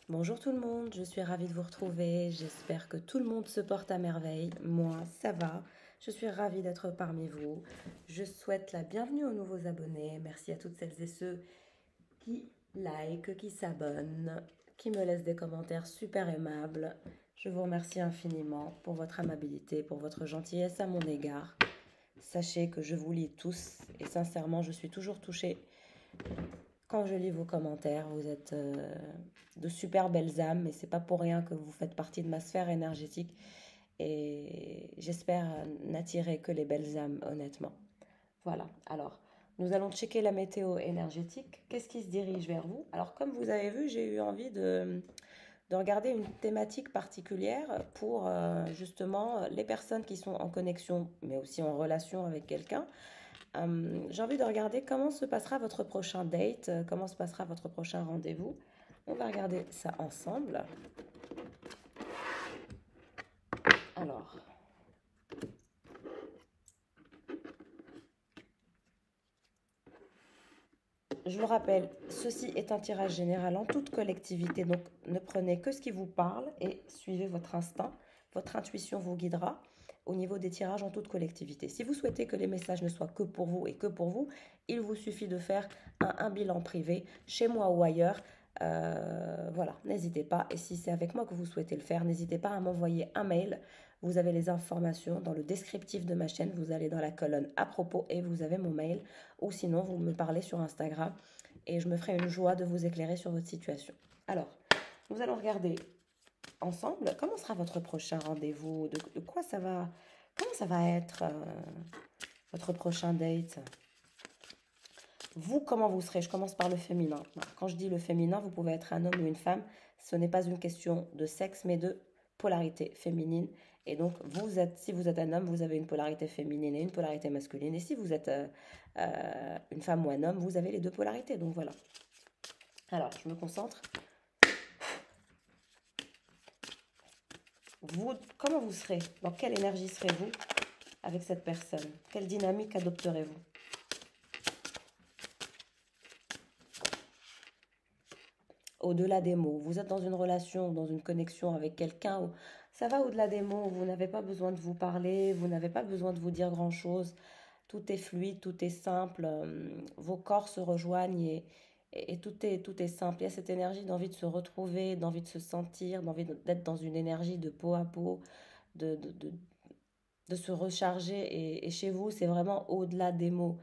Bonjour tout le monde, je suis ravie de vous retrouver. J'espère que tout le monde se porte à merveille. Moi, ça va. Je suis ravie d'être parmi vous. Je souhaite la bienvenue aux nouveaux abonnés. Merci à toutes celles et ceux qui like, qui s'abonnent, qui me laissent des commentaires super aimables. Je vous remercie infiniment pour votre amabilité, pour votre gentillesse à mon égard. Sachez que je vous lis tous et sincèrement, je suis toujours touchée quand je lis vos commentaires. Vous êtes de super belles âmes et c'est pas pour rien que vous faites partie de ma sphère énergétique et j'espère n'attirer que les belles âmes, honnêtement. Voilà, alors nous allons checker la météo énergétique. Qu'est-ce qui se dirige vers vous? Alors comme vous avez vu, j'ai eu envie de regarder une thématique particulière pour justement les personnes qui sont en connexion, mais aussi en relation avec quelqu'un. J'ai envie de regarder comment se passera votre prochain date, comment se passera votre prochain rendez-vous. On va regarder ça ensemble. Alors, je vous rappelle, ceci est un tirage général en toute collectivité, donc ne prenez que ce qui vous parle et suivez votre instinct. Votre intuition vous guidera au niveau des tirages en toute collectivité. Si vous souhaitez que les messages ne soient que pour vous et que pour vous, il vous suffit de faire un bilan privé chez moi ou ailleurs. Voilà, n'hésitez pas. Et si c'est avec moi que vous souhaitez le faire, n'hésitez pas à m'envoyer un mail. Vous avez les informations dans le descriptif de ma chaîne. Vous allez dans la colonne à propos et vous avez mon mail. Ou sinon, vous me parlez sur Instagram et je me ferai une joie de vous éclairer sur votre situation. Alors, nous allons regarder ensemble comment sera votre prochain rendez-vous, de quoi ça va, comment ça va être votre prochain date. Vous, comment vous serez? Je commence par le féminin. Quand je dis le féminin, vous pouvez être un homme ou une femme. Ce n'est pas une question de sexe, mais de polarité féminine. Et donc, si vous êtes un homme, vous avez une polarité féminine et une polarité masculine. Et si vous êtes une femme ou un homme, vous avez les deux polarités. Donc voilà. Alors, je me concentre. Vous, comment vous serez? Dans quelle énergie serez-vous avec cette personne? Quelle dynamique adopterez-vous? Au-delà des mots. Vous êtes dans une relation, dans une connexion avec quelqu'un où ça va au-delà des mots. Vous n'avez pas besoin de vous parler, vous n'avez pas besoin de vous dire grand-chose. Tout est fluide, tout est simple. Vos corps se rejoignent et tout est simple. Il y a cette énergie d'envie de se retrouver, d'envie de se sentir, d'envie d'être dans une énergie de peau à peau, de, de, de, de se recharger. Et chez vous, c'est vraiment au-delà des mots.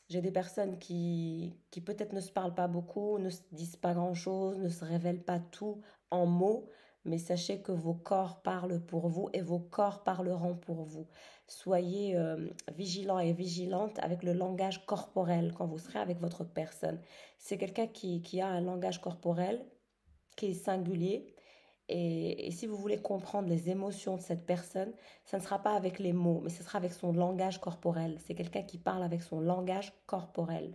J'ai des personnes qui peut-être ne se parlent pas beaucoup, ne se disent pas grand-chose, ne se révèlent pas tout en mots, mais sachez que vos corps parlent pour vous et vos corps parleront pour vous. Soyez vigilants et vigilantes avec le langage corporel quand vous serez avec votre personne. C'est quelqu'un qui a un langage corporel qui est singulier. Et si vous voulez comprendre les émotions de cette personne, ça ne sera pas avec les mots, mais ce sera avec son langage corporel. C'est quelqu'un qui parle avec son langage corporel.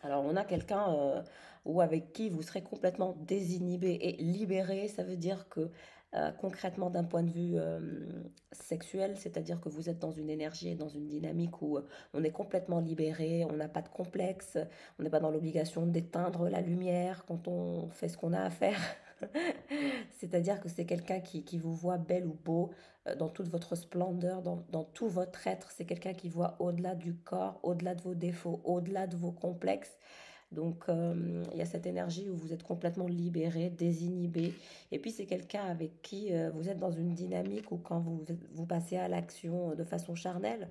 Alors, on a quelqu'un ou avec qui vous serez complètement désinhibé et libéré. Ça veut dire que concrètement, d'un point de vue sexuel, c'est-à-dire que vous êtes dans une énergie et dans une dynamique où on est complètement libéré, on n'a pas de complexe, on n'est pas dans l'obligation d'éteindre la lumière quand on fait ce qu'on a à faire. C'est-à-dire que c'est quelqu'un qui vous voit belle ou beau dans toute votre splendeur, dans tout votre être. C'est quelqu'un qui voit au-delà du corps, au-delà de vos défauts, au-delà de vos complexes. Donc, il y a cette énergie où vous êtes complètement libéré, désinhibé. Et puis, c'est quelqu'un avec qui vous êtes dans une dynamique où quand vous passez à l'action de façon charnelle,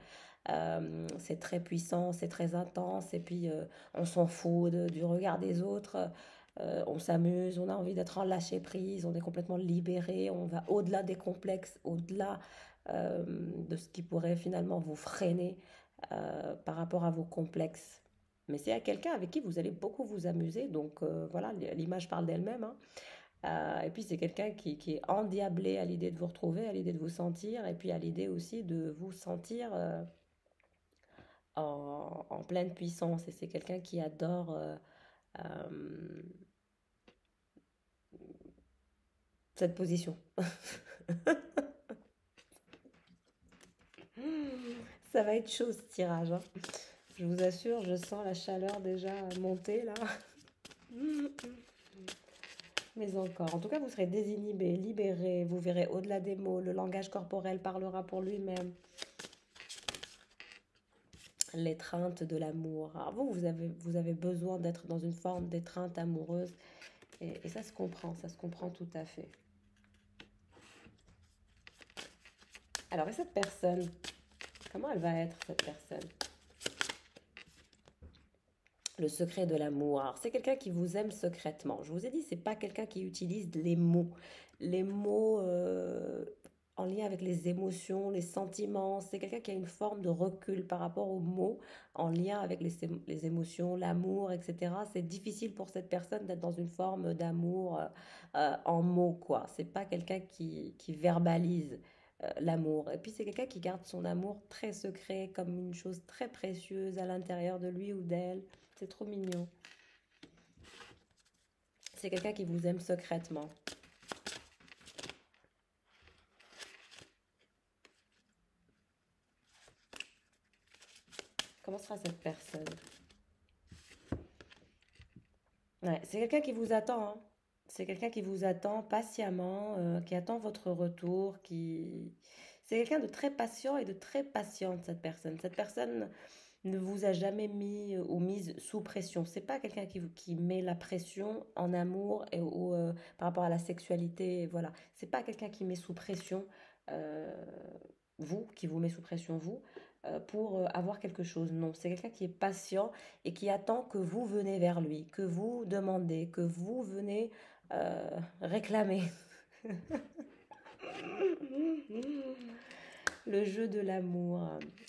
c'est très puissant, c'est très intense. Et puis, on s'en fout du regard des autres. On s'amuse, on a envie d'être en lâcher prise, on est complètement libéré, on va au-delà des complexes, au-delà de ce qui pourrait finalement vous freiner par rapport à vos complexes. Mais c'est à quelqu'un avec qui vous allez beaucoup vous amuser, donc voilà, l'image parle d'elle-même. Hein. Et puis c'est quelqu'un qui est endiablé à l'idée de vous retrouver, à l'idée de vous sentir, et puis à l'idée aussi de vous sentir en pleine puissance. Et c'est quelqu'un qui adore euh, cette position. Ça va être chaud ce tirage. Hein. Je vous assure, je sens la chaleur déjà monter là. Mais encore. En tout cas, vous serez désinhibé, libéré. Vous verrez au-delà des mots. Le langage corporel parlera pour lui-même. L'étreinte de l'amour. Alors vous avez besoin d'être dans une forme d'étreinte amoureuse. Et ça se comprend tout à fait. Alors, et cette personne, comment elle va être, cette personne? Le secret de l'amour. Alors, c'est quelqu'un qui vous aime secrètement. Je vous ai dit, c'est pas quelqu'un qui utilise les mots. Les mots en lien avec les émotions, les sentiments. C'est quelqu'un qui a une forme de recul par rapport aux mots en lien avec les émotions, l'amour, etc. C'est difficile pour cette personne d'être dans une forme d'amour en mots, quoi. C'est pas quelqu'un qui verbalise l'amour. Et puis c'est quelqu'un qui garde son amour très secret, comme une chose très précieuse à l'intérieur de lui ou d'elle. C'est trop mignon. C'est quelqu'un qui vous aime secrètement. Comment sera cette personne? Ouais, c'est quelqu'un qui vous attend, hein. C'est quelqu'un qui vous attend patiemment, qui attend votre retour, qui... C'est quelqu'un de très patient et de très patiente, cette personne. Cette personne ne vous a jamais mis ou mise sous pression. C'est pas quelqu'un qui met la pression en amour ou par rapport à la sexualité. Voilà. C'est pas quelqu'un qui met sous pression euh, vous, qui vous met sous pression vous, pour avoir quelque chose. Non, c'est quelqu'un qui est patient et qui attend que vous venez vers lui, que vous demandez, que vous venez réclamer. Le jeu de l'amour.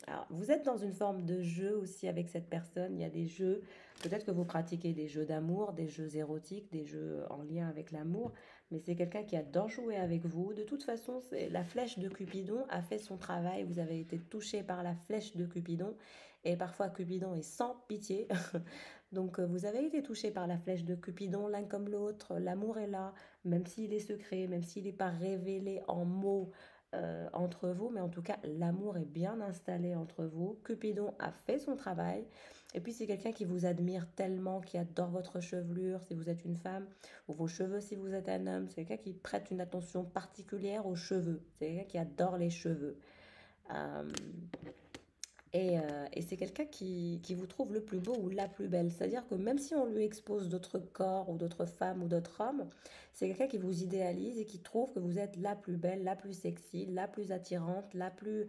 Alors, vous êtes dans une forme de jeu aussi avec cette personne. Il y a des jeux, peut-être que vous pratiquez des jeux d'amour, des jeux érotiques, des jeux en lien avec l'amour, mais c'est quelqu'un qui adore jouer avec vous. De toute façon, la flèche de Cupidon a fait son travail. Vous avez été touché par la flèche de Cupidon. Et parfois, Cupidon est sans pitié. Donc, vous avez été touché par la flèche de Cupidon, l'un comme l'autre. L'amour est là, même s'il est secret, même s'il n'est pas révélé en mots entre vous, mais en tout cas, l'amour est bien installé entre vous. Cupidon a fait son travail. Et puis, c'est quelqu'un qui vous admire tellement, qui adore votre chevelure si vous êtes une femme, ou vos cheveux si vous êtes un homme. C'est quelqu'un qui prête une attention particulière aux cheveux. C'est quelqu'un qui adore les cheveux. Euh, et c'est quelqu'un qui vous trouve le plus beau ou la plus belle. C'est-à-dire que même si on lui expose d'autres corps ou d'autres femmes ou d'autres hommes, c'est quelqu'un qui vous idéalise et qui trouve que vous êtes la plus belle, la plus sexy, la plus attirante, la plus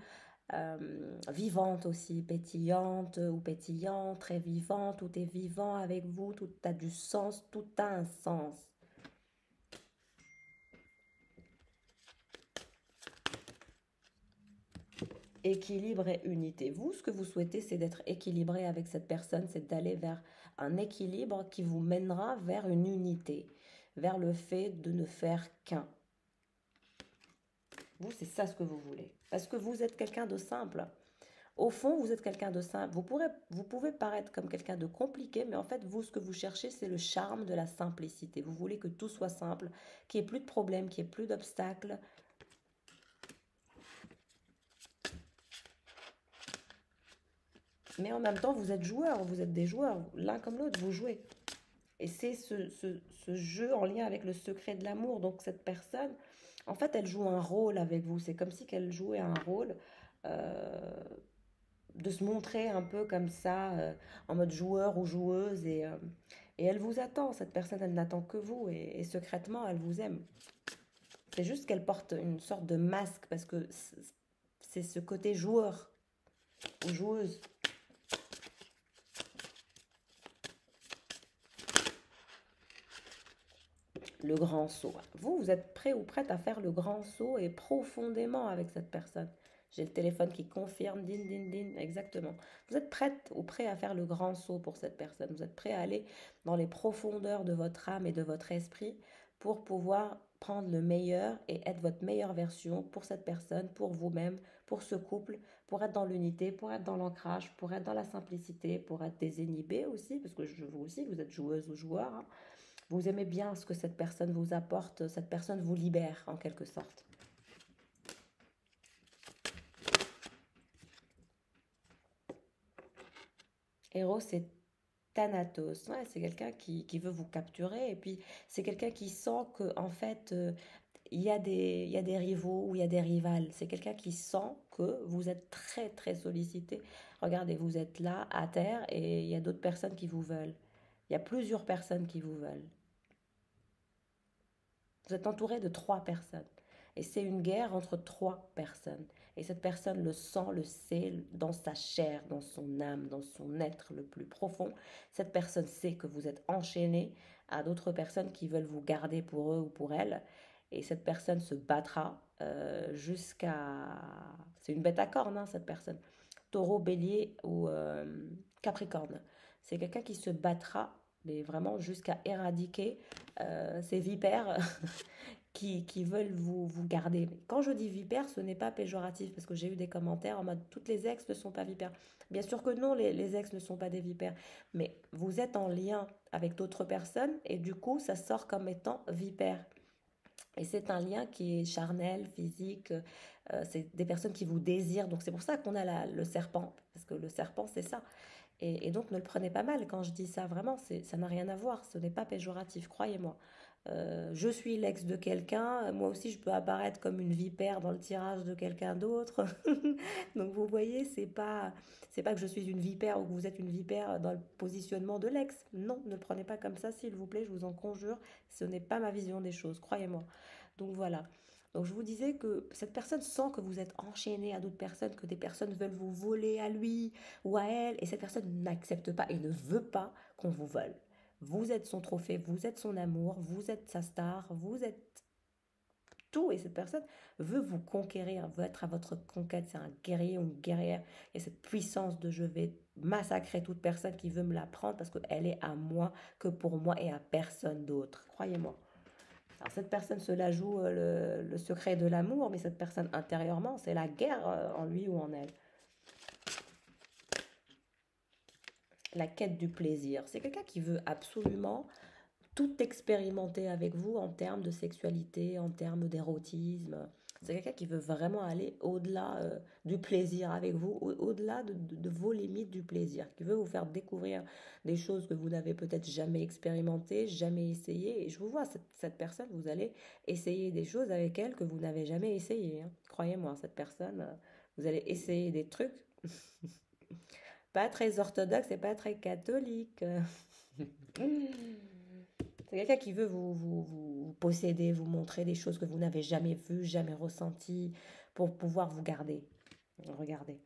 vivante aussi, pétillante ou pétillant, très vivante, tout est vivant avec vous, tout a du sens, tout a un sens. Équilibre et unité. Vous, ce que vous souhaitez, c'est d'être équilibré avec cette personne, c'est d'aller vers un équilibre qui vous mènera vers une unité, vers le fait de ne faire qu'un. Vous, c'est ça ce que vous voulez. Parce que vous êtes quelqu'un de simple. Au fond, vous êtes quelqu'un de simple. Vous pouvez paraître comme quelqu'un de compliqué, mais en fait, vous, ce que vous cherchez, c'est le charme de la simplicité. Vous voulez que tout soit simple, qu'il n'y ait plus de problèmes, qu'il n'y ait plus d'obstacles. Mais en même temps, vous êtes joueurs, vous êtes des joueurs. L'un comme l'autre, vous jouez. Et c'est ce jeu en lien avec le secret de l'amour. Donc cette personne, en fait, elle joue un rôle avec vous. C'est comme si qu'elle jouait un rôle euh, de se montrer un peu comme ça, en mode joueur ou joueuse. Et elle vous attend. Cette personne, elle n'attend que vous. Et secrètement, elle vous aime. C'est juste qu'elle porte une sorte de masque parce que c'est ce côté joueur ou joueuse. Le grand saut. Vous, vous êtes prêt ou prête à faire le grand saut et profondément avec cette personne. J'ai le téléphone qui confirme, din, din, din, exactement. Vous êtes prête ou prêt à faire le grand saut pour cette personne. Vous êtes prêt à aller dans les profondeurs de votre âme et de votre esprit pour pouvoir prendre le meilleur et être votre meilleure version pour cette personne, pour vous-même, pour ce couple, pour être dans l'unité, pour être dans l'ancrage, pour être dans la simplicité, pour être désinhibé aussi, parce que vous aussi, vous êtes joueuse ou joueur, hein. Vous aimez bien ce que cette personne vous apporte, cette personne vous libère en quelque sorte. Héros, c'est Thanatos. Ouais, c'est quelqu'un qui veut vous capturer. Et puis, c'est quelqu'un qui sent que, en fait, il y a des rivaux ou il y a des rivales. C'est quelqu'un qui sent que vous êtes très, très sollicité. Regardez, vous êtes là, à terre, et il y a d'autres personnes qui vous veulent. Il y a plusieurs personnes qui vous veulent. Vous êtes entouré de trois personnes. Et c'est une guerre entre trois personnes. Et cette personne le sent, le sait dans sa chair, dans son âme, dans son être le plus profond. Cette personne sait que vous êtes enchaîné à d'autres personnes qui veulent vous garder pour eux ou pour elles. Et cette personne se battra jusqu'à... C'est une bête à cornes, hein, cette personne. Taureau, bélier ou capricorne. C'est quelqu'un qui se battra, mais vraiment jusqu'à éradiquer ces vipères qui veulent vous garder. Mais quand je dis vipère, ce n'est pas péjoratif, parce que j'ai eu des commentaires en mode toutes les ex ne sont pas vipères. Bien sûr que non, les ex ne sont pas des vipères, mais vous êtes en lien avec d'autres personnes et du coup, ça sort comme étant vipère. Et c'est un lien qui est charnel, physique, c'est des personnes qui vous désirent. Donc c'est pour ça qu'on a le serpent, parce que le serpent, c'est ça. Et donc ne le prenez pas mal quand je dis ça, vraiment, ça n'a rien à voir, ce n'est pas péjoratif, croyez-moi. Je suis l'ex de quelqu'un, moi aussi je peux apparaître comme une vipère dans le tirage de quelqu'un d'autre. Donc vous voyez, c'est pas que je suis une vipère ou que vous êtes une vipère dans le positionnement de l'ex. Non, ne le prenez pas comme ça, s'il vous plaît, je vous en conjure, ce n'est pas ma vision des choses, croyez-moi. Donc voilà. Donc je vous disais que cette personne sent que vous êtes enchaîné à d'autres personnes, que des personnes veulent vous voler à lui ou à elle, et cette personne n'accepte pas et ne veut pas qu'on vous vole. Vous êtes son trophée, vous êtes son amour, vous êtes sa star, vous êtes tout, et cette personne veut vous conquérir, veut être à votre conquête. C'est un guerrier ou une guerrière, et cette puissance de je vais massacrer toute personne qui veut me la prendre parce qu'elle est à moi, que pour moi et à personne d'autre. Croyez-moi. Alors cette personne se la joue le secret de l'amour, mais cette personne intérieurement, c'est la guerre en lui ou en elle. La quête du plaisir. C'est quelqu'un qui veut absolument tout expérimenter avec vous en termes de sexualité, en termes d'érotisme. C'est quelqu'un qui veut vraiment aller au-delà du plaisir avec vous, au-delà de vos limites du plaisir, qui veut vous faire découvrir des choses que vous n'avez peut-être jamais expérimentées, jamais essayées. Et je vous vois, cette personne, vous allez essayer des choses avec elle que vous n'avez jamais essayé, hein. Croyez-moi, cette personne, vous allez essayer des trucs pas très orthodoxes et pas très catholiques. C'est quelqu'un qui veut vous posséder, vous montrer des choses que vous n'avez jamais vues, jamais ressenties, pour pouvoir vous garder. Regardez.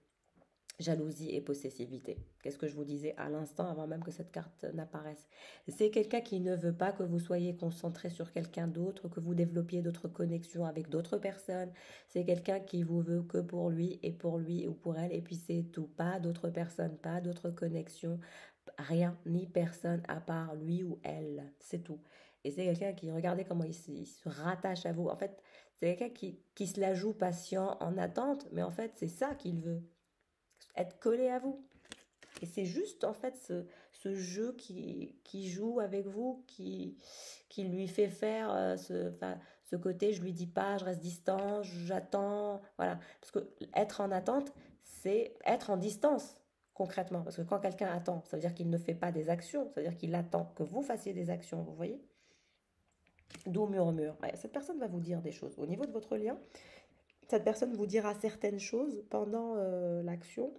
Jalousie et possessivité. Qu'est-ce que je vous disais à l'instant avant même que cette carte n'apparaisse? C'est quelqu'un qui ne veut pas que vous soyez concentré sur quelqu'un d'autre, que vous développiez d'autres connexions avec d'autres personnes. C'est quelqu'un qui vous veut que pour lui et pour lui ou pour elle, et puis c'est tout. Pas d'autres personnes, pas d'autres connexions, rien ni personne à part lui ou elle. C'est tout. Et c'est quelqu'un qui, regardez comment il se rattache à vous. En fait, c'est quelqu'un qui se la joue patient en attente, mais en fait, c'est ça qu'il veut, être collé à vous. Et c'est juste en fait ce jeu qui joue avec vous, qui lui fait faire ce côté, je lui dis pas, je reste distant, j'attends, voilà. Parce que être en attente, c'est être en distance, concrètement. Parce que quand quelqu'un attend, ça veut dire qu'il ne fait pas des actions, ça veut dire qu'il attend que vous fassiez des actions, vous voyez? D'où murmure. Ouais, cette personne va vous dire des choses. Au niveau de votre lien, cette personne vous dira certaines choses pendant l'action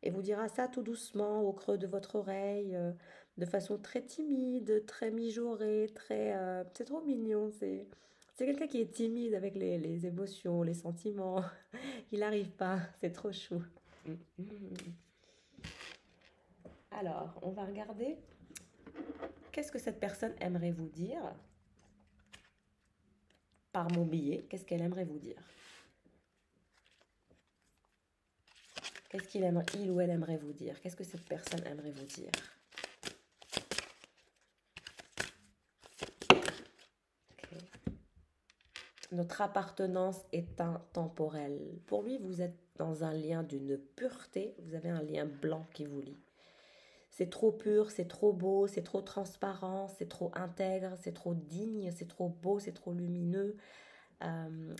et vous dira ça tout doucement au creux de votre oreille, de façon très timide, très mijaurée, très... c'est trop mignon, c'est quelqu'un qui est timide avec les émotions, les sentiments. Il n'arrive pas, c'est trop chou. Alors, on va regarder qu'est-ce que cette personne aimerait vous dire par mon billet, qu'est-ce qu'elle aimerait vous dire. Qu'est-ce il ou elle aimerait vous dire? Qu'est-ce que cette personne aimerait vous dire? Okay. Notre appartenance est intemporelle. Pour lui, vous êtes dans un lien d'une pureté. Vous avez un lien blanc qui vous lie. C'est trop pur, c'est trop beau, c'est trop transparent, c'est trop intègre, c'est trop digne, c'est trop beau, c'est trop lumineux.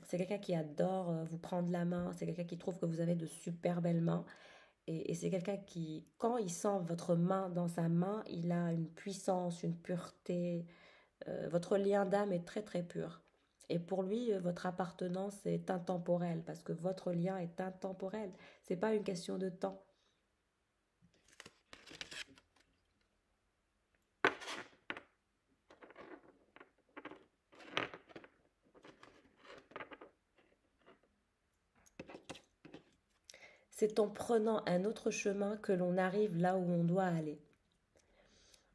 C'est quelqu'un qui adore vous prendre la main. C'est quelqu'un qui trouve que vous avez de super belles mains. Et c'est quelqu'un qui, quand il sent votre main dans sa main, il a une puissance, une pureté. Votre lien d'âme est très très pur. Et pour lui, votre appartenance est intemporelle parce que votre lien est intemporel. C'est pas une question de temps. C'est en prenant un autre chemin que l'on arrive là où on doit aller.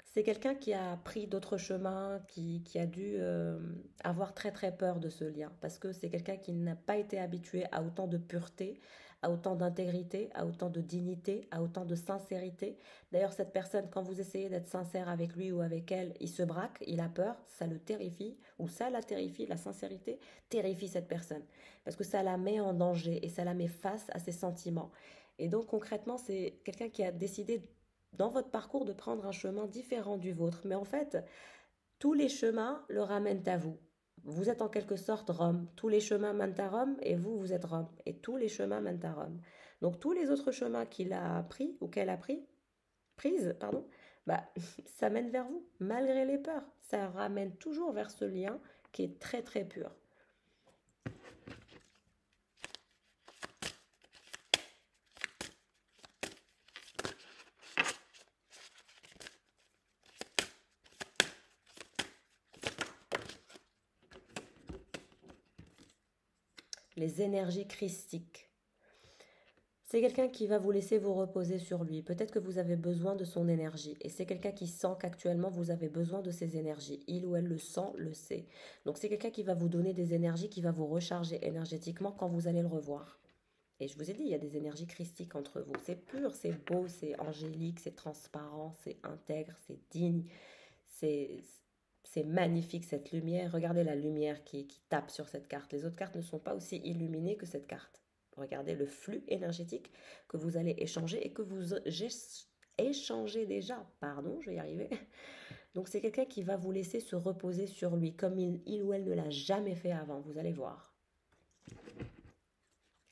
C'est quelqu'un qui a pris d'autres chemins, qui a dû avoir très très peur de ce lien, parce que c'est quelqu'un qui n'a pas été habitué à autant de pureté, à autant d'intégrité, à autant de dignité, à autant de sincérité. D'ailleurs, cette personne, quand vous essayez d'être sincère avec lui ou avec elle, il se braque, il a peur, ça le terrifie, ou ça la terrifie, la sincérité terrifie cette personne, parce que ça la met en danger et ça la met face à ses sentiments. Et donc concrètement, c'est quelqu'un qui a décidé dans votre parcours de prendre un chemin différent du vôtre. Mais en fait, tous les chemins le ramènent à vous. Vous êtes en quelque sorte Rome. Tous les chemins mènent à Rome et vous, vous êtes Rome. Et tous les chemins mènent à Rome. Donc tous les autres chemins qu'il a pris ou qu'elle a prise, pardon, bah, ça mène vers vous, malgré les peurs. Ça ramène toujours vers ce lien qui est très très pur. Les énergies christiques. C'est quelqu'un qui va vous laisser vous reposer sur lui. Peut-être que vous avez besoin de son énergie. Et c'est quelqu'un qui sent qu'actuellement vous avez besoin de ses énergies. Il ou elle le sent, le sait. Donc c'est quelqu'un qui va vous donner des énergies, qui va vous recharger énergétiquement quand vous allez le revoir. Et je vous ai dit, il y a des énergies christiques entre vous. C'est pur, c'est beau, c'est angélique, c'est transparent, c'est intègre, c'est digne. C'est, c'est magnifique cette lumière. Regardez la lumière qui tape sur cette carte. Les autres cartes ne sont pas aussi illuminées que cette carte. Regardez le flux énergétique que vous allez échanger et que vous échangez déjà. Pardon, je vais y arriver. Donc c'est quelqu'un qui va vous laisser se reposer sur lui comme il ou elle ne l'a jamais fait avant. Vous allez voir.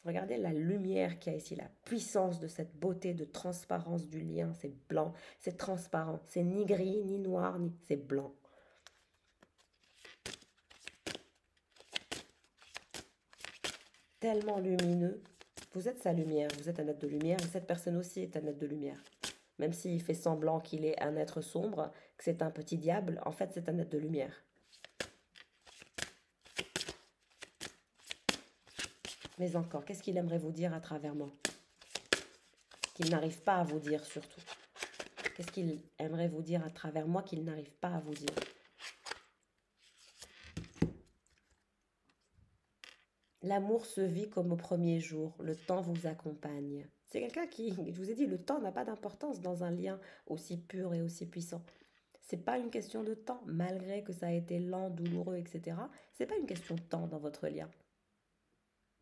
Regardez la lumière qu'il y a ici, la puissance de cette beauté de transparence du lien. C'est blanc, c'est transparent. C'est ni gris, ni noir, ni... c'est blanc. Tellement lumineux. Vous êtes sa lumière, vous êtes un être de lumière, et cette personne aussi est un être de lumière. Même s'il fait semblant qu'il est un être sombre, que c'est un petit diable, en fait c'est un être de lumière. Mais encore, qu'est-ce qu'il aimerait vous dire à travers moi? Qu'il n'arrive pas à vous dire surtout. Qu'est-ce qu'il aimerait vous dire à travers moi qu'il n'arrive pas à vous dire? L'amour se vit comme au premier jour, le temps vous accompagne. C'est quelqu'un qui, je vous ai dit, le temps n'a pas d'importance dans un lien aussi pur et aussi puissant. C'est pas une question de temps, malgré que ça a été lent, douloureux, etc. C'est pas une question de temps dans votre lien.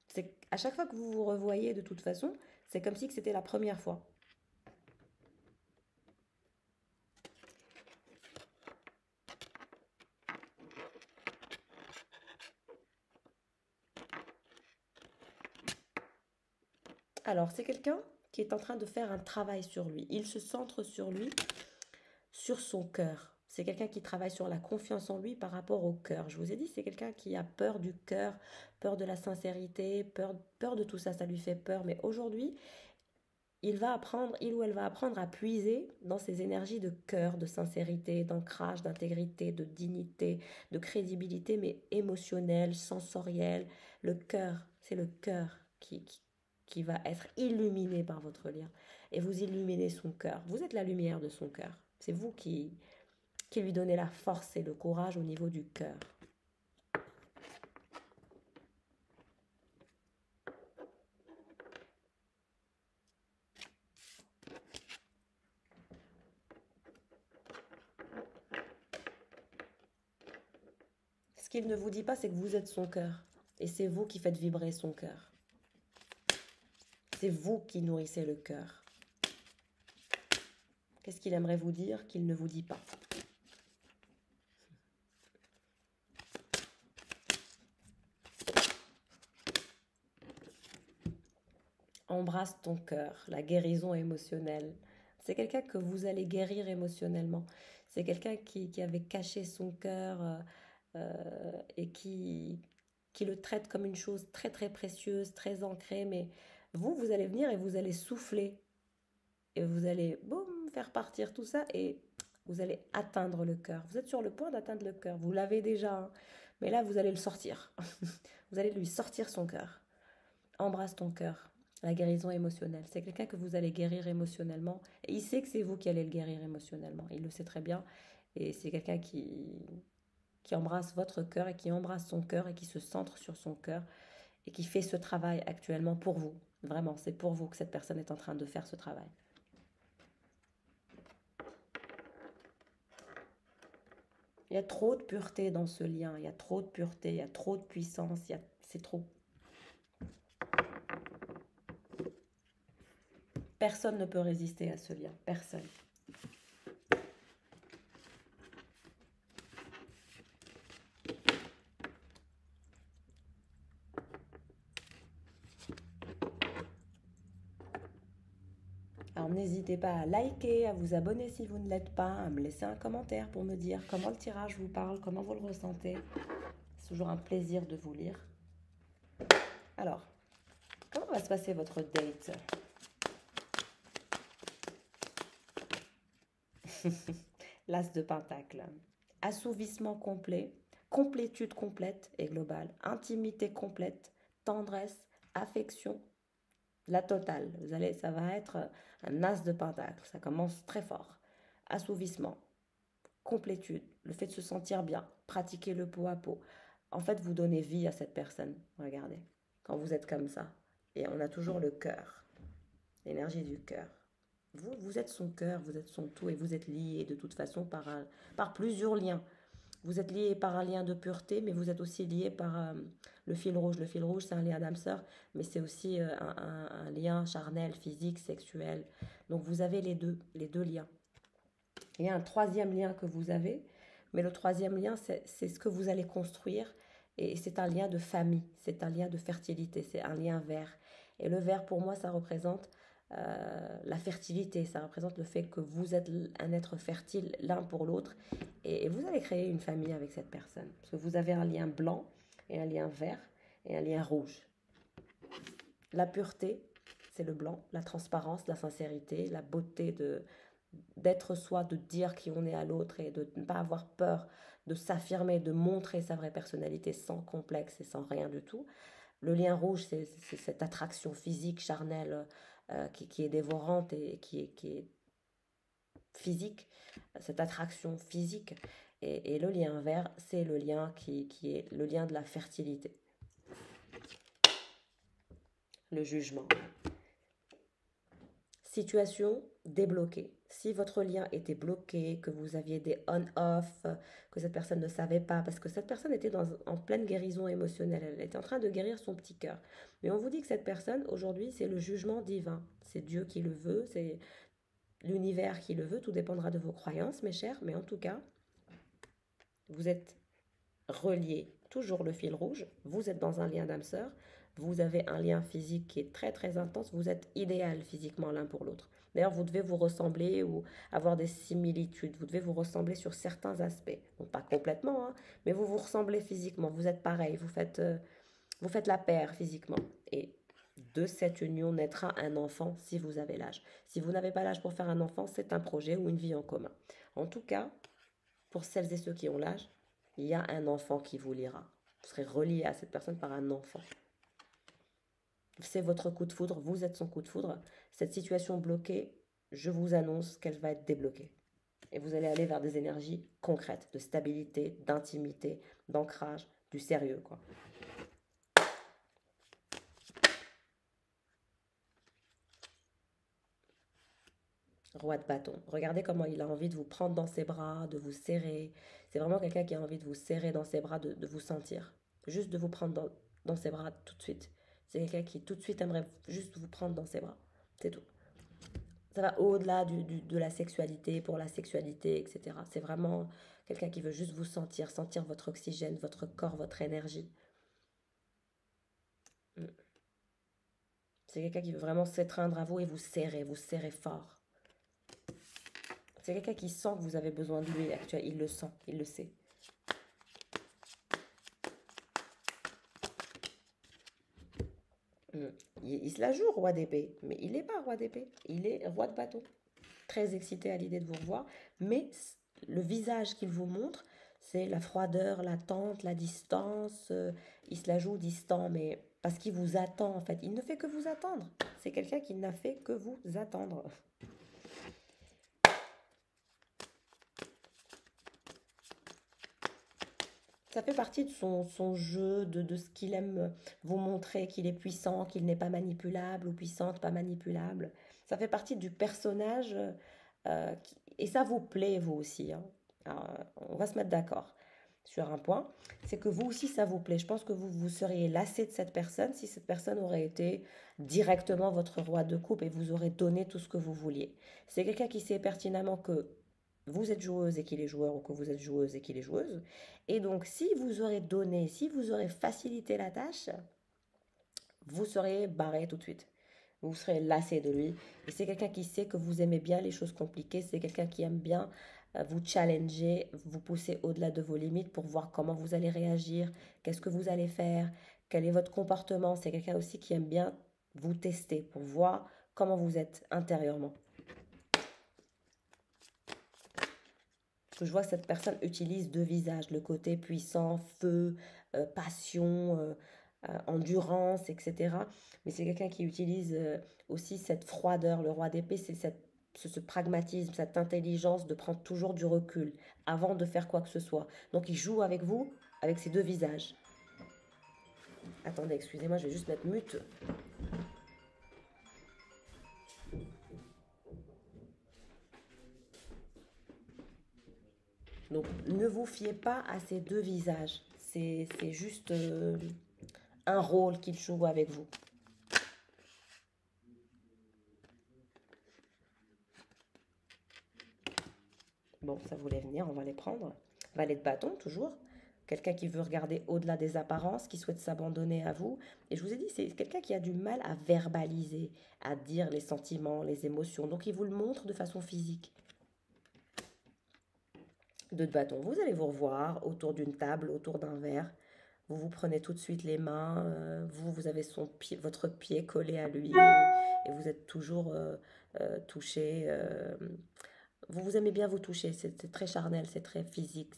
C'est à chaque fois que vous vous revoyez, de toute façon, c'est comme si c'était la première fois. Alors, c'est quelqu'un qui est en train de faire un travail sur lui. Il se centre sur lui, sur son cœur. C'est quelqu'un qui travaille sur la confiance en lui par rapport au cœur. Je vous ai dit, c'est quelqu'un qui a peur du cœur, peur de la sincérité, peur de tout ça, ça lui fait peur. Mais aujourd'hui, il ou elle va apprendre à puiser dans ses énergies de cœur, de sincérité, d'ancrage, d'intégrité, de dignité, de crédibilité, mais émotionnelle, sensorielle. Le cœur, c'est le cœur qui va être illuminé par votre lien. Et vous illuminez son cœur. Vous êtes la lumière de son cœur. C'est vous qui lui donnez la force et le courage au niveau du cœur. Ce qu'il ne vous dit pas, c'est que vous êtes son cœur. Et c'est vous qui faites vibrer son cœur. C'est vous qui nourrissez le cœur. Qu'est-ce qu'il aimerait vous dire qu'il ne vous dit pas? En embrasse ton cœur, la guérison émotionnelle. C'est quelqu'un que vous allez guérir émotionnellement. C'est quelqu'un qui avait caché son cœur et qui le traite comme une chose très très précieuse, très ancrée. Mais vous allez venir et vous allez souffler. Et vous allez, boum, faire partir tout ça et vous allez atteindre le cœur. Vous êtes sur le point d'atteindre le cœur. Vous l'avez déjà, hein. Mais là, vous allez le sortir. Vous allez lui sortir son cœur. Embrasse ton cœur. La guérison émotionnelle. C'est quelqu'un que vous allez guérir émotionnellement. Et il sait que c'est vous qui allez le guérir émotionnellement. Il le sait très bien. Et c'est quelqu'un qui embrasse votre cœur et qui embrasse son cœur et qui se centre sur son cœur et qui fait ce travail actuellement pour vous. Vraiment, c'est pour vous que cette personne est en train de faire ce travail. Il y a trop de pureté dans ce lien. Il y a trop de pureté, il y a trop de puissance. C'est trop. Personne ne peut résister à ce lien. Personne. Alors n'hésitez pas à liker, à vous abonner si vous ne l'êtes pas, à me laisser un commentaire pour me dire comment le tirage vous parle, comment vous le ressentez. C'est toujours un plaisir de vous lire. Alors, comment va se passer votre date? L'As de Pentacle. Assouvissement complet, complétude complète et globale, intimité complète, tendresse, affection, la totale. Ça va être un As de Pentacle. Ça commence très fort. Assouvissement, complétude, le fait de se sentir bien, pratiquer le pot à pot. En fait, vous donnez vie à cette personne. Regardez, quand vous êtes comme ça. Et on a toujours le cœur, l'énergie du cœur. Vous êtes son cœur, vous êtes son tout et vous êtes liés de toute façon par plusieurs liens. Vous êtes liés par un lien de pureté, mais vous êtes aussi liés par le fil rouge. Le fil rouge, c'est un lien d'âme sœur, mais c'est aussi un lien charnel, physique, sexuel. Donc vous avez les deux liens. Il y a un troisième lien que vous avez, mais le troisième lien, c'est ce que vous allez construire. Et c'est un lien de famille, c'est un lien de fertilité, c'est un lien vert. Et le vert, pour moi, ça représente la fertilité, ça représente le fait que vous êtes un être fertile l'un pour l'autre. Et vous allez créer une famille avec cette personne. Parce que vous avez un lien blanc et un lien vert et un lien rouge. La pureté, c'est le blanc, la transparence, la sincérité, la beauté d'être soi, de dire qui on est à l'autre et de ne pas avoir peur de s'affirmer, de montrer sa vraie personnalité sans complexe et sans rien du tout. Le lien rouge, c'est cette attraction physique, charnelle, qui est dévorante et qui est physique, cette attraction physique. Et le lien vert, c'est le lien qui est le lien de la fertilité. Le jugement. Situation débloquée. Si votre lien était bloqué, que vous aviez des on-off, que cette personne ne savait pas, parce que cette personne était en pleine guérison émotionnelle, elle était en train de guérir son petit cœur. Mais on vous dit que cette personne, aujourd'hui, c'est le jugement divin. C'est Dieu qui le veut, c'est l'univers qui le veut, tout dépendra de vos croyances, mes chers, mais en tout cas, vous êtes reliés, toujours le fil rouge, vous êtes dans un lien d'âme sœur, vous avez un lien physique qui est très très intense, vous êtes idéal physiquement l'un pour l'autre. D'ailleurs, vous devez vous ressembler ou avoir des similitudes, vous devez vous ressembler sur certains aspects. Donc pas complètement, hein, mais vous vous ressemblez physiquement, vous êtes pareil, vous faites la paire physiquement. Et de cette union naîtra un enfant si vous avez l'âge. Si vous n'avez pas l'âge pour faire un enfant, c'est un projet ou une vie en commun. En tout cas, pour celles et ceux qui ont l'âge, il y a un enfant qui vous lira. Vous serez relié à cette personne par un enfant. C'est votre coup de foudre, vous êtes son coup de foudre. Cette situation bloquée, je vous annonce qu'elle va être débloquée. Et vous allez aller vers des énergies concrètes, de stabilité, d'intimité, d'ancrage, du sérieux, quoi. Roi de bâton. Regardez comment il a envie de vous prendre dans ses bras, de vous serrer. C'est vraiment quelqu'un qui a envie de vous serrer dans ses bras, de vous sentir. Juste de vous prendre dans ses bras tout de suite. C'est quelqu'un qui tout de suite aimerait juste vous prendre dans ses bras. C'est tout. Ça va au-delà de la sexualité, pour la sexualité, etc. C'est vraiment quelqu'un qui veut juste vous sentir, sentir votre oxygène, votre corps, votre énergie. C'est quelqu'un qui veut vraiment s'étreindre à vous et vous serrez fort. C'est quelqu'un qui sent que vous avez besoin de lui actuellement. Il le sent, il le sait. Mm. Il se la joue roi d'épée, mais il n'est pas roi d'épée. Il est roi de bâton. Très excité à l'idée de vous revoir, mais le visage qu'il vous montre, c'est la froideur, l'attente, la distance. Il se la joue distant, mais parce qu'il vous attend en fait. Il ne fait que vous attendre. C'est quelqu'un qui n'a fait que vous attendre. Ça fait partie de son jeu, de ce qu'il aime vous montrer, qu'il est puissant, qu'il n'est pas manipulable, ou puissante, pas manipulable. Ça fait partie du personnage, et ça vous plaît, vous aussi, hein. Alors, on va se mettre d'accord sur un point, c'est que vous aussi, ça vous plaît. Je pense que vous seriez lassé de cette personne si cette personne aurait été directement votre roi de coupe et vous aurait donné tout ce que vous vouliez. C'est quelqu'un qui sait pertinemment que vous êtes joueuse et qu'il est joueur ou que vous êtes joueuse et qu'il est joueuse. Et donc, si vous aurez donné, si vous aurez facilité la tâche, vous serez barré tout de suite. Vous serez lassé de lui. Et c'est quelqu'un qui sait que vous aimez bien les choses compliquées. C'est quelqu'un qui aime bien vous challenger, vous pousser au-delà de vos limites pour voir comment vous allez réagir, qu'est-ce que vous allez faire, quel est votre comportement. C'est quelqu'un aussi qui aime bien vous tester pour voir comment vous êtes intérieurement. Parce que je vois que cette personne utilise deux visages, le côté puissant, feu, passion, endurance, etc. Mais c'est quelqu'un qui utilise aussi cette froideur. Le roi d'épée, c'est ce pragmatisme, cette intelligence de prendre toujours du recul avant de faire quoi que ce soit. Donc il joue avec vous, avec ces deux visages. Attendez, excusez-moi, je vais juste mettre mute. Donc ne vous fiez pas à ces deux visages. C'est juste un rôle qu'il joue avec vous. Bon, ça voulait venir, on va les prendre. Valet de bâton, toujours. Quelqu'un qui veut regarder au-delà des apparences, qui souhaite s'abandonner à vous. Et je vous ai dit, c'est quelqu'un qui a du mal à verbaliser, à dire les sentiments, les émotions. Donc, il vous le montre de façon physique. Deux de bâton, vous allez vous revoir autour d'une table, autour d'un verre. Vous vous prenez tout de suite les mains. Vous avez votre pied collé à lui. Et vous êtes toujours touché. Vous aimez bien vous toucher, c'est très charnel, c'est très physique.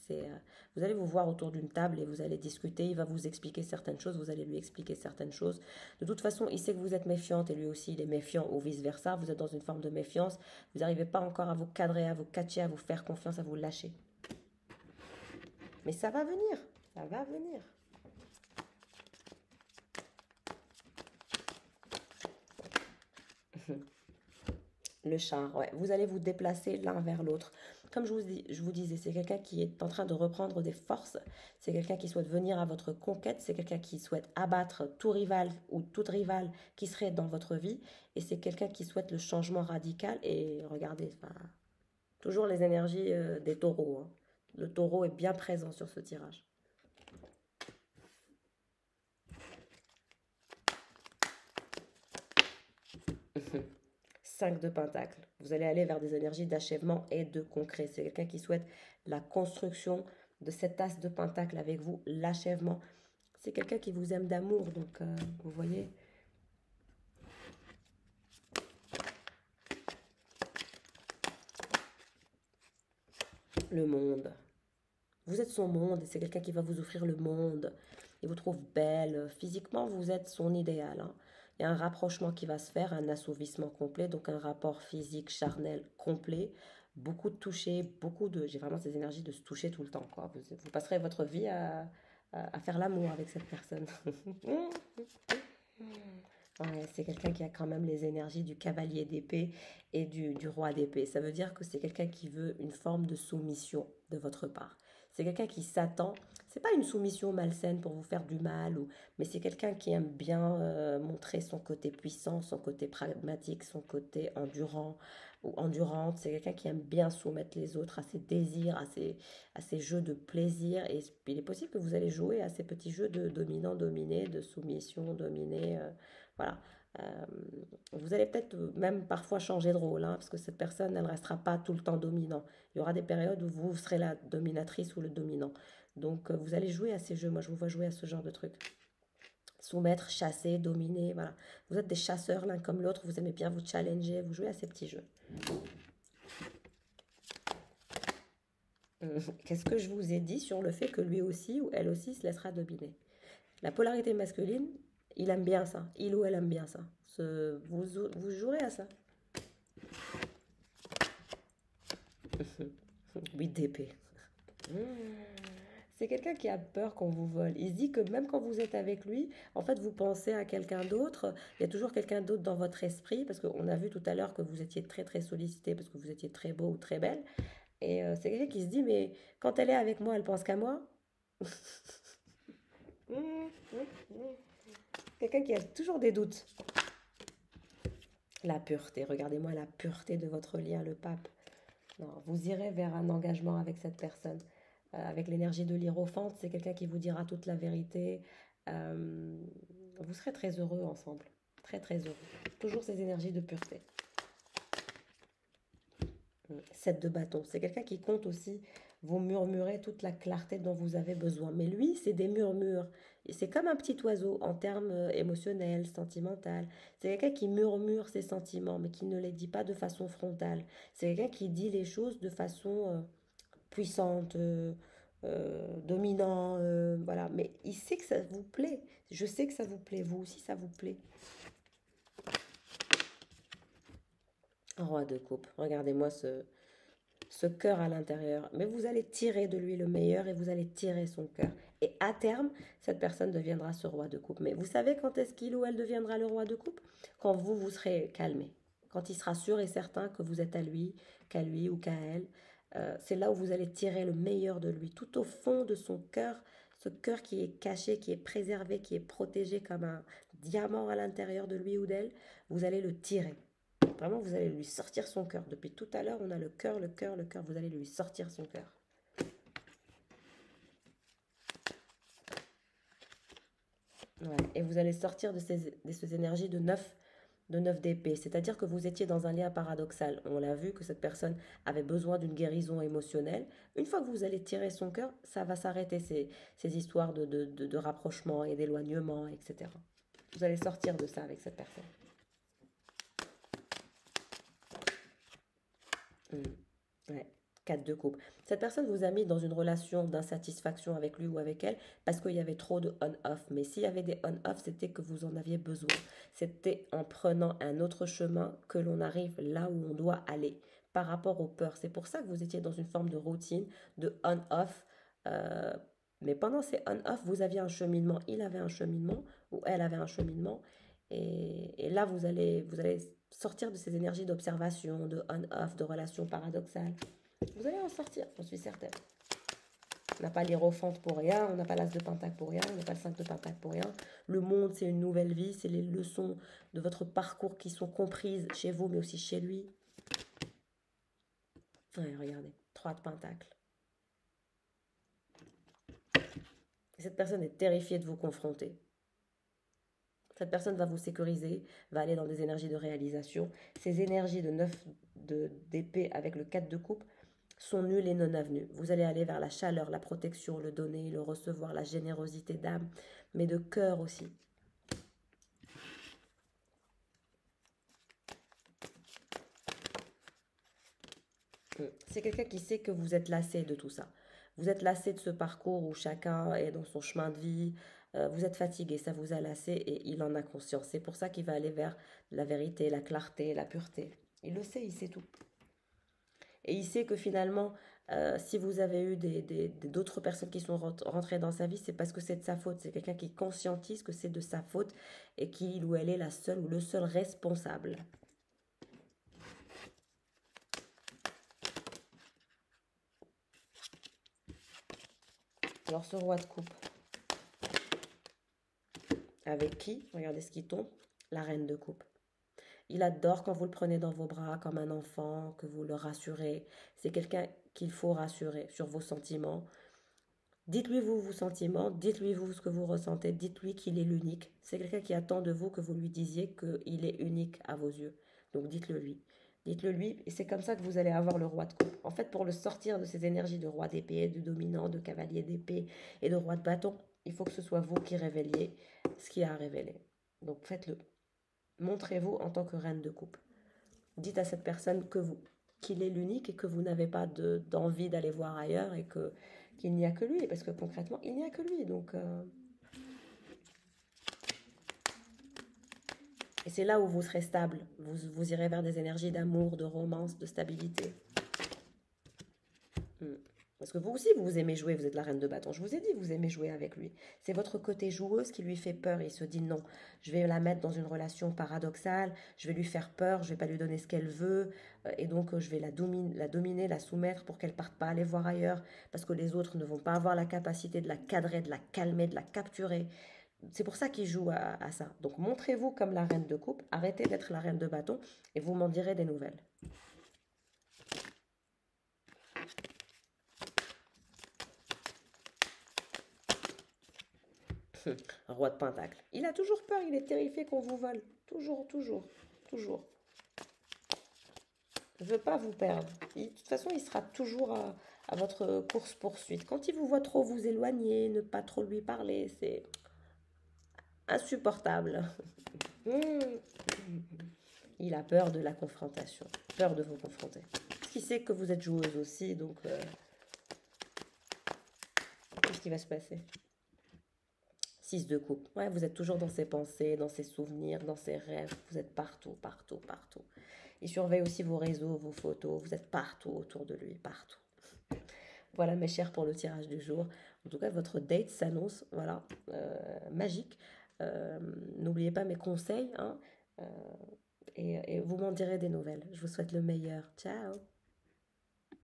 Vous allez vous voir autour d'une table et vous allez discuter. Il va vous expliquer certaines choses, vous allez lui expliquer certaines choses. De toute façon, il sait que vous êtes méfiante et lui aussi, il est méfiant ou vice-versa. Vous êtes dans une forme de méfiance. Vous n'arrivez pas encore à vous cadrer, à vous catcher, à vous faire confiance, à vous lâcher. Mais ça va venir, ça va venir. Le char, ouais. Vous allez vous déplacer l'un vers l'autre. Comme je vous disais, c'est quelqu'un qui est en train de reprendre des forces. C'est quelqu'un qui souhaite venir à votre conquête. C'est quelqu'un qui souhaite abattre tout rival ou toute rivale qui serait dans votre vie. Et c'est quelqu'un qui souhaite le changement radical. Et regardez, enfin, toujours les énergies des taureaux, hein. Le taureau est bien présent sur ce tirage. 5 de pentacle. Vous allez aller vers des énergies d'achèvement et de concret. C'est quelqu'un qui souhaite la construction de cet as de pentacle avec vous, l'achèvement. C'est quelqu'un qui vous aime d'amour, donc vous voyez. Le monde. Vous êtes son monde et c'est quelqu'un qui va vous offrir le monde. Il vous trouve belle. Physiquement, vous êtes son idéal, hein. Il y a un rapprochement qui va se faire, un assouvissement complet, donc un rapport physique, charnel complet. Beaucoup de toucher, beaucoup de... J'ai vraiment ces énergies de se toucher tout le temps, quoi. Vous passerez votre vie à faire l'amour avec cette personne. Ouais, c'est quelqu'un qui a quand même les énergies du cavalier d'épée et du roi d'épée. Ça veut dire que c'est quelqu'un qui veut une forme de soumission de votre part. C'est quelqu'un qui s'attend. C'est pas une soumission malsaine pour vous faire du mal, mais c'est quelqu'un qui aime bien montrer son côté puissant, son côté pragmatique, son côté endurant ou endurante. C'est quelqu'un qui aime bien soumettre les autres à ses désirs, à ses jeux de plaisir. Et il est possible que vous allez jouer à ces petits jeux de dominant-dominé, de soumission-dominé. Voilà. Euh, Vous allez peut-être même parfois changer de rôle, hein, parce que cette personne, elle ne restera pas tout le temps dominant. Il y aura des périodes où vous serez la dominatrice ou le dominant. Donc, vous allez jouer à ces jeux. Moi, je vous vois jouer à ce genre de trucs. Soumettre, chasser, dominer, voilà. Vous êtes des chasseurs l'un comme l'autre, vous aimez bien vous challenger, vous jouez à ces petits jeux. Qu'est-ce que je vous ai dit sur le fait que lui aussi ou elle aussi se laissera dominer? La polarité masculine, il aime bien ça. Il ou elle aime bien ça. Vous jouerez à ça. 8 d'épée. C'est quelqu'un qui a peur qu'on vous vole. Il se dit que même quand vous êtes avec lui, en fait, vous pensez à quelqu'un d'autre. Il y a toujours quelqu'un d'autre dans votre esprit, parce qu'on a vu tout à l'heure que vous étiez très très sollicité, parce que vous étiez très beau ou très belle. Et c'est quelqu'un qui se dit, mais quand elle est avec moi, elle pense qu'à moi. Quelqu'un qui a toujours des doutes. La pureté, regardez-moi la pureté de votre lien, le pape. Non, vous irez vers un engagement avec cette personne. Avec l'énergie de l'Hiérophante, c'est quelqu'un qui vous dira toute la vérité. Euh, vous serez très heureux ensemble. Très très heureux. Toujours ces énergies de pureté. 7 de bâton. C'est quelqu'un qui compte aussi vous murmurer toute la clarté dont vous avez besoin. Mais lui, c'est des murmures. Et c'est comme un petit oiseau en termes émotionnels, sentimental. C'est quelqu'un qui murmure ses sentiments, mais qui ne les dit pas de façon frontale. C'est quelqu'un qui dit les choses de façon puissante, dominant, voilà. Mais il sait que ça vous plaît. Je sais que ça vous plaît. Vous aussi, ça vous plaît. Un roi de coupe. Regardez-moi ce cœur à l'intérieur. Mais vous allez tirer de lui le meilleur et vous allez tirer son cœur. Et à terme, cette personne deviendra ce roi de coupe. Mais vous savez quand est-ce qu'il ou elle deviendra le roi de coupe? Quand vous, vous serez calmé. Quand il sera sûr et certain que vous êtes à lui, qu'à lui ou qu'à elle. C'est là où vous allez tirer le meilleur de lui. Tout au fond de son cœur, ce cœur qui est caché, qui est préservé, qui est protégé comme un diamant à l'intérieur de lui ou d'elle, vous allez le tirer. Vraiment, vous allez lui sortir son cœur. Depuis tout à l'heure, on a le cœur, le cœur, le cœur. Vous allez lui sortir son cœur. Ouais. Et vous allez sortir de ces énergies de neuf d'épée. C'est-à-dire que vous étiez dans un lien paradoxal. On l'a vu que cette personne avait besoin d'une guérison émotionnelle. Une fois que vous allez tirer son cœur, ça va s'arrêter, ces histoires de rapprochement et d'éloignement, etc. Vous allez sortir de ça avec cette personne. Mm. Ouais. 4 de coupe. Cette personne vous a mis dans une relation d'insatisfaction avec lui ou avec elle parce qu'il y avait trop de on-off. Mais s'il y avait des on-off, c'était que vous en aviez besoin. C'était en prenant un autre chemin que l'on arrive là où on doit aller par rapport aux peurs. C'est pour ça que vous étiez dans une forme de routine, de on-off. Euh, mais pendant ces on-off, vous aviez un cheminement, il avait un cheminement ou elle avait un cheminement. Et là, vous allez sortir de ces énergies d'observation, de on-off, de relations paradoxales. Vous allez en sortir, j'en suis certaine. On n'a pas l'hiérophante pour rien, on n'a pas l'as de pentacle pour rien, on n'a pas le 5 de pentacle pour rien. Le monde, c'est une nouvelle vie, c'est les leçons de votre parcours qui sont comprises chez vous, mais aussi chez lui. Ouais, regardez, 3 de pentacle. Et cette personne est terrifiée de vous confronter. Cette personne va vous sécuriser, va aller dans des énergies de réalisation. Ces énergies de 9 d'épée avec le 4 de coupe sont nulles et non avenues. Vous allez aller vers la chaleur, la protection, le donner, le recevoir, la générosité d'âme, mais de cœur aussi. C'est quelqu'un qui sait que vous êtes lassé de tout ça. Vous êtes lassé de ce parcours où chacun est dans son chemin de vie. Vous êtes fatigué, ça vous a lassé et il en a conscience. C'est pour ça qu'il va aller vers la vérité, la clarté, la pureté. Il le sait, il sait tout. Et il sait que finalement, si vous avez eu d'autres personnes qui sont rentrées dans sa vie, c'est parce que c'est de sa faute. C'est quelqu'un qui conscientise que c'est de sa faute et qu'il ou elle est la seule ou le seul responsable. Alors ce roi de coupe, avec qui? Regardez ce qui tombe. La reine de coupe. Il adore quand vous le prenez dans vos bras comme un enfant, que vous le rassurez. C'est quelqu'un qu'il faut rassurer sur vos sentiments. Dites-lui vous vos sentiments, dites-lui vous ce que vous ressentez, dites-lui qu'il est l'unique. C'est quelqu'un qui attend de vous que vous lui disiez qu'il est unique à vos yeux. Donc dites-le lui. Dites-le lui, et c'est comme ça que vous allez avoir le roi de coupe. En fait, pour le sortir de ces énergies de roi d'épée, de dominant, de cavalier d'épée et de roi de bâton, il faut que ce soit vous qui révéliez ce qu'il a à révéler. Donc faites-le. Montrez-vous en tant que reine de coupe. Dites à cette personne qu'il est l'unique et que vous n'avez pas d'envie d'aller voir ailleurs et qu'il n'y a que lui, parce que concrètement, il n'y a que lui. Et c'est là où vous serez stable. Vous irez vers des énergies d'amour, de romance, de stabilité. Hmm. Parce que vous aussi, vous aimez jouer, vous êtes la reine de bâton. Je vous ai dit, vous aimez jouer avec lui. C'est votre côté joueuse qui lui fait peur. Il se dit non, je vais la mettre dans une relation paradoxale, je vais lui faire peur, je vais pas lui donner ce qu'elle veut, et donc je vais la dominer, la soumettre pour qu'elle parte pas aller voir ailleurs, parce que les autres ne vont pas avoir la capacité de la cadrer, de la calmer, de la capturer. C'est pour ça qu'il joue à ça. Donc montrez-vous comme la reine de coupe, arrêtez d'être la reine de bâton, et vous m'en direz des nouvelles. Un roi de pentacle. Il a toujours peur, il est terrifié qu'on vous vole. Toujours, toujours, toujours. Je ne veux pas vous perdre. De toute façon, il sera toujours à votre course-poursuite. Quand il vous voit trop vous éloigner, ne pas trop lui parler, c'est insupportable. Il a peur de la confrontation, peur de vous confronter. Parce qu'il sait que vous êtes joueuse aussi, donc qu'est-ce qui va se passer? 6 de coupe. Ouais, vous êtes toujours dans ses pensées, dans ses souvenirs, dans ses rêves. Vous êtes partout, partout, partout. Il surveille aussi vos réseaux, vos photos. Vous êtes partout autour de lui, partout. Voilà mes chers pour le tirage du jour. En tout cas, votre date s'annonce, voilà, magique. Euh, N'oubliez pas mes conseils, hein, et vous m'en direz des nouvelles. Je vous souhaite le meilleur. Ciao!